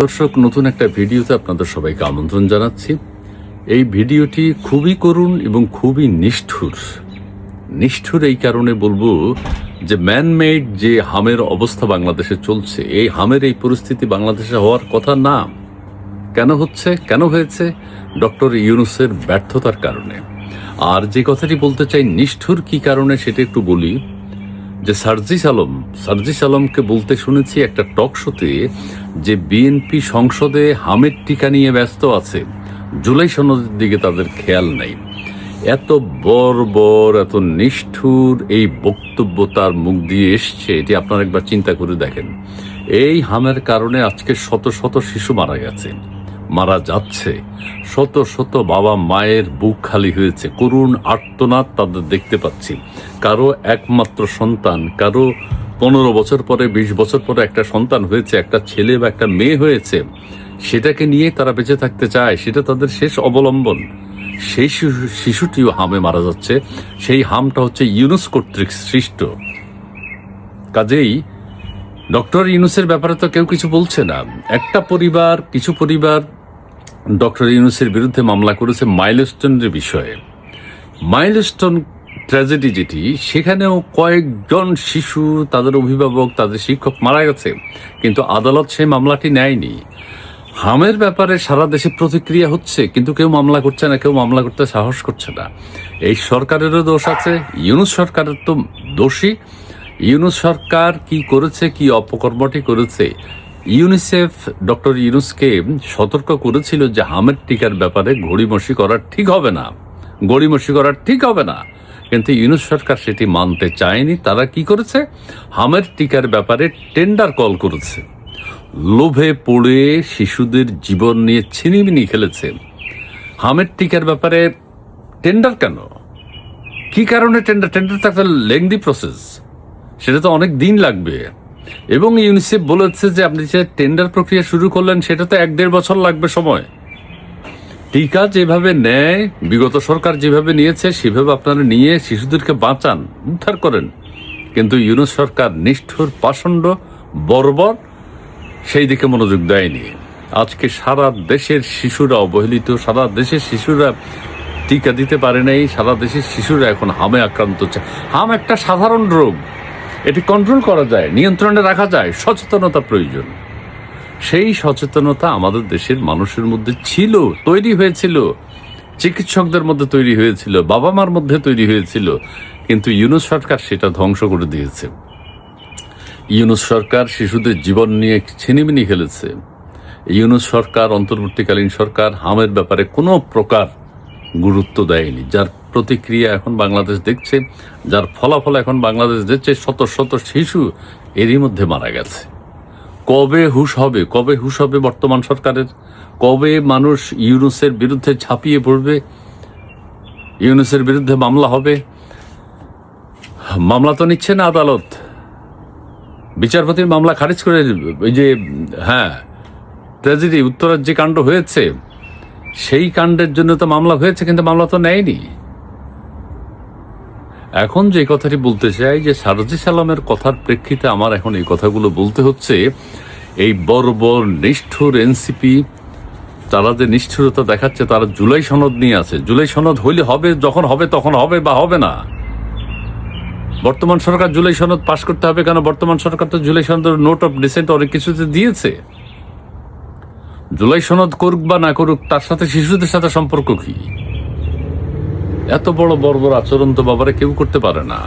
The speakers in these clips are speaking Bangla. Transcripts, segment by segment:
দর্শক, নতুন একটা ভিডিওতে আপনাদের সবাইকে আমন্ত্রণ জানাচ্ছি। এই ভিডিওটি খুবই করুণ এবং খুবই নিষ্ঠুর এই কারণে বলবো যে ম্যানমেড যে হামের অবস্থা বাংলাদেশে চলছে, এই হামের এই পরিস্থিতি বাংলাদেশে হওয়ার কথা না। কেন হয়েছে? ডক্টর ইউনূসের ব্যর্থতার কারণে। আর যে কথাটি বলতে চাই নিষ্ঠুর কি কারণে সেটা একটু বলি। যে সার্জিস আলমকে বলতে শুনেছি একটা টক শোতে যে বিএনপি সংসদে হামের টিকা নিয়ে ব্যস্ত আছে, জুলাই সনদের দিকে তাদের খেয়াল নাই। এত বর্বর, এত নিষ্ঠুর এই বক্তব্য তার মুখ দিয়ে এসছে, এটি আপনারা একবার চিন্তা করে দেখেন। এই হামের কারণে আজকে শত শত শিশু মারা যাচ্ছে, শত শত বাবা মায়ের বুক খালি হয়েছে, করুণ আর্তনাদ তাদের দেখতে পাচ্ছি। কারো একমাত্র সন্তান, কারো 15 বছর পরে 20 বছর পরে একটা সন্তান হয়েছে, একটা ছেলে বা একটা মেয়ে হয়েছে, সেটাকে নিয়ে তারা বেঁচে থাকতে চায়, সেটা তাদের শেষ অবলম্বন। সেই শিশুটিও হামে মারা যাচ্ছে। সেই হামটা হচ্ছে ইউনূস কর্তৃক সৃষ্ট। কাজেই ডক্টর ইউনূসের ব্যাপারে তো কেউ কিছু বলছে না। কিছু পরিবার ডক্টর ইউনূসের বিরুদ্ধে মামলা করেছে মাইলস্টোনের বিষয়ে। মাইলস্টোন ট্র্যাজেডি যেটি, সেখানেও কয়েকজন শিশু, তাদের অভিভাবক, তাদের শিক্ষক মারা গেছে, কিন্তু আদালত সেই মামলাটি নেয়নি। হামের ব্যাপারে সারা দেশে প্রতিক্রিয়া হচ্ছে, কিন্তু কেউ মামলা করছে না, কেউ মামলা করতে সাহস করছে না। এই সরকারেরও দোষ আছে, ইউনূস সরকারের তো দোষী। ইউনূস সরকার কি করেছে, কি অপকর্মটি করেছে। ইউনিসেফ ডক্টর ইউনূসকে সতর্ক করেছিল যে হামের টিকার ব্যাপারে গড়িমসি করা ঠিক হবে না, কিন্তু ইউনূস সরকার সেটি মানতে চায়নি। তারা কি করেছে? হামের টিকার ব্যাপারে টেন্ডার কল করেছে, লোভে পড়ে শিশুদের জীবন নিয়ে ছিনিমিনি খেলেছে। হামের টিকার ব্যাপারে টেন্ডার কেন? কি কারণে টেন্ডার তো একটা লেংদি প্রসেস, সেটা তো অনেক দিন লাগবে। এবং ইউনিসেফ বলেছে যে আপনি যে টেন্ডার প্রক্রিয়া শুরু করলেন, সেটা তো 1-1.5 বছর লাগবে সময়। টিকা যেভাবে নেয়, বিগত সরকার যেভাবে নিয়েছে, সেভাবে আপনারা নিয়ে শিশুদেরকে বাঁচান, উদ্ধার করেন। কিন্তু ইউনূস সরকার নিষ্ঠুর, পাষণ্ড, বর্বর, সেই দিকে মনোযোগ দেয়নি। আজকে সারা দেশের শিশুরা অবহেলিত, সারা দেশের শিশুরা টিকা দিতে পারে নাই, সারা দেশের শিশুরা এখন হামে আক্রান্ত হচ্ছে। হাম একটা সাধারণ রোগ, এটি কন্ট্রোল করা যায়, নিয়ন্ত্রণে রাখা যায়। সচেতনতা প্রয়োজন। সেই সচেতনতা আমাদের দেশের মানুষের মধ্যে ছিল, তৈরি হয়েছিল, চিকিৎসকদের মধ্যে তৈরি হয়েছিল, বাবা মার মধ্যে তৈরি হয়েছিল, কিন্তু ইউনূস সরকার সেটা ধ্বংস করে দিয়েছে। ইউনূস সরকার শিশুদের জীবন নিয়ে ছিনিমিনি খেলেছে। ইউনূস সরকার, অন্তর্বর্তীকালীন সরকার হামের ব্যাপারে কোনো প্রকার গুরুত্ব দেয়নি, যার প্রতিক্রিয়া এখন বাংলাদেশ দেখছে, যার ফলাফল এখন বাংলাদেশ দেখছে। শত শত শিশু এরই মধ্যে মারা গেছে। কবে হুঁশ হবে বর্তমান সরকারের? কবে মানুষ ইউনূসের বিরুদ্ধে ঝাঁপিয়ে পড়বে? ইউনূসের বিরুদ্ধে মামলা হবে? মামলা তো নিচ্ছে না আদালত, বিচারপতির মামলা খারিজ করে। ওই যে ট্র্যাজেডি উত্তরার যে কাণ্ড হয়েছে, সেই কাণ্ডের জন্য তো মামলা হয়েছে, কিন্তু মামলা তো নেয়নি। এখন যে কথাটি বলতে চাই, যে সার্জিস আলমের কথার প্রেক্ষিতে আমার এখন এই কথাগুলো বলতে হচ্ছে, এই বর্বর নিষ্ঠুর এনসিপি, তারা যে নিষ্ঠুরতা দেখাচ্ছে, তারা জুলাই সনদ নিয়ে আছে। জুলাই সনদ হইলে হবে, যখন হবে তখন হবে, বা হবে না। বর্তমান সরকার জুলাই সনদ পাশ করতে হবে কেন? বর্তমান সরকার তো জুলাই সনদের নোট অফ ডিসেন্ট অনেক কিছুতে দিয়েছে। জুলাই সনদ করুক বা না করুক, তার সাথে শিশুদের সাথে সম্পর্ক কি? এত বড় বর্বর আচরণ তো বাবারা কেউ করতে পারে না।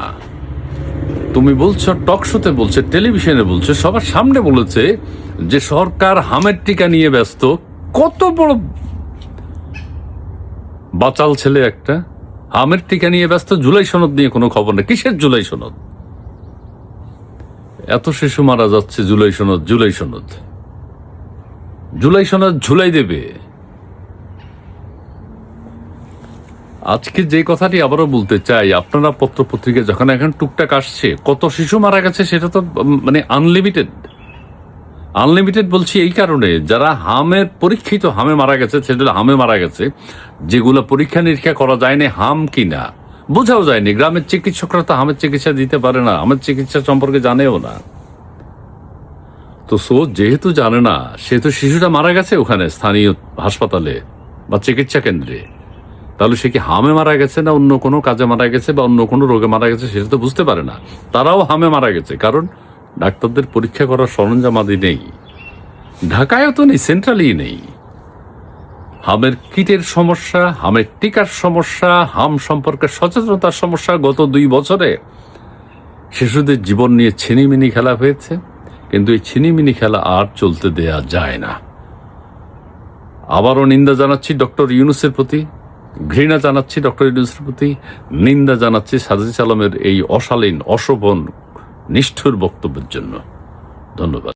তুমি বলছো, টক শোতে বলছে, টেলিভিশনে বলছে, সবার সামনে বলেছে যে সরকার হামের টিকা নিয়ে ব্যস্ত। কত বড় বাচাল ছেলে একটা! হামের টিকা নিয়ে ব্যস্ত, জুলাই সনদ নিয়ে কোনো খবর নেই। কিসের জুলাই সনদ? এত শিশু মারা যাচ্ছে, জুলাই সনদ ঝুলাই দেবে। আজকে যে কথাটি আবারও বলতে চাই, আপনারা পত্র পত্রিকায় যখন এখন টুকটাক আসছে, কত শিশু মারা গেছে, সেটা তো মানে আনলিমিটেড বলছি এই কারণে, যারা পরীক্ষিত হামে মারা গেছে, সেটা হামে মারা গেছে, যেগুলো পরীক্ষা নিরীক্ষা করা যায়নি হাম কিনা, বোঝাও যায়নি। গ্রামের চিকিৎসকরা তো হামের চিকিৎসা দিতে পারে না, হামের চিকিৎসা সম্পর্কে জানেও না। তো তো যেহেতু জানে না, সেহেতু শিশুটা মারা গেছে ওখানে স্থানীয় হাসপাতালে বা চিকিৎসা কেন্দ্রে, তাহলে সে কি হামে মারা গেছে না অন্য কোনো কাজে মারা গেছে বা অন্য কোনো রোগে মারা গেছে সেটা তো বুঝতে পারে না। তারাও হামে মারা গেছে, কারণ ডাক্তারদের পরীক্ষা করার সরঞ্জামাদি নেই, ঢাকায়ও তো নেই, সেন্ট্রালেই নেই। হামের কিটের সমস্যা, হামের টিকার সমস্যা, হাম সম্পর্কে সচেতনতার সমস্যা। গত 2 বছরে শিশুদের জীবন নিয়ে ছিনিমিনি খেলা হয়েছে, কিন্তু এই ছিনিমিনি খেলা আর চলতে দেয়া যায় না। আবারও নিন্দা জানাচ্ছি ডক্টর ইউনূসের প্রতি, ঘৃণা জানাচ্ছি ডক্টর ইউনূসের প্রতি, নিন্দা জানাচ্ছি সাজিদ আলমের এই অশালীন, অশোভন, নিষ্ঠুর বক্তব্যের জন্য। ধন্যবাদ।